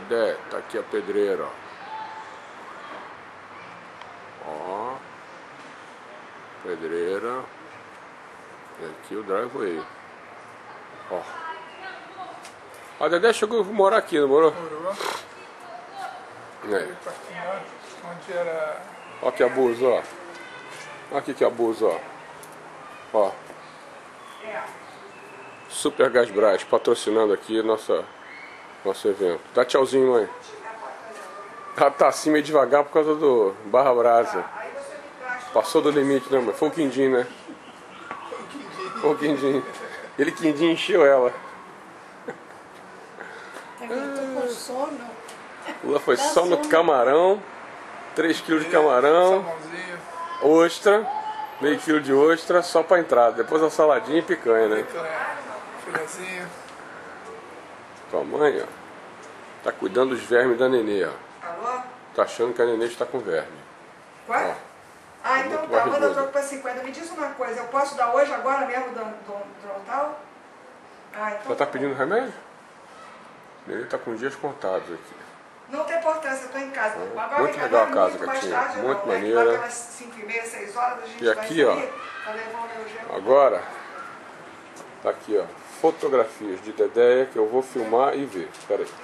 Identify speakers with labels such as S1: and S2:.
S1: Dedé, tá aqui a pedreira, ó. Pedreira. E aqui o driveway. Ó. A Dedé chegou a morar aqui, não morou?
S2: Morou.
S1: É.
S2: Onde era...
S1: Ó que abuso, ó. Olha aqui que abuso, ó. Ó. Super Gás Brás patrocinando aqui nosso evento. Dá tchauzinho, mãe. Ela tá assim meio devagar por causa do Barra Brasa. Passou do limite, né, mãe? Foi o quindim, né? Foi o quindim. Ele quindim encheu ela.
S3: Eu tô com sono.
S1: Lula foi só no camarão. 3 kg de camarão. Ostra. Meio quilo de ostra só pra entrada. Depois a saladinha e picanha, né?
S2: Filezinho.
S1: Tua mãe, ó. Tá cuidando dos vermes da nenê, ó.
S4: Alô?
S1: Tá achando que a nenê está com verme.
S4: Qual?
S1: Ó.
S4: Ah, então tá, manda o troco pra 50. Me diz uma coisa, eu posso dar hoje, agora mesmo, do tal? Ah, então
S1: Ela tá pedindo remédio? A nenê tá com dias contados aqui.
S4: não tem importância, eu tô em casa. Agora,
S1: muito legal a casa,
S4: muito mais
S1: Catinha.
S4: tarde,
S1: Muito
S4: não.
S1: maneira.
S4: Lá pelas 5h30, 6 horas, a gente
S1: E aqui,
S4: vai
S1: ó.
S4: sair pra levar o meu gelo.
S1: Agora, tá aqui, ó. Fotografias de Dedéia que eu vou filmar e ver. Espera aí.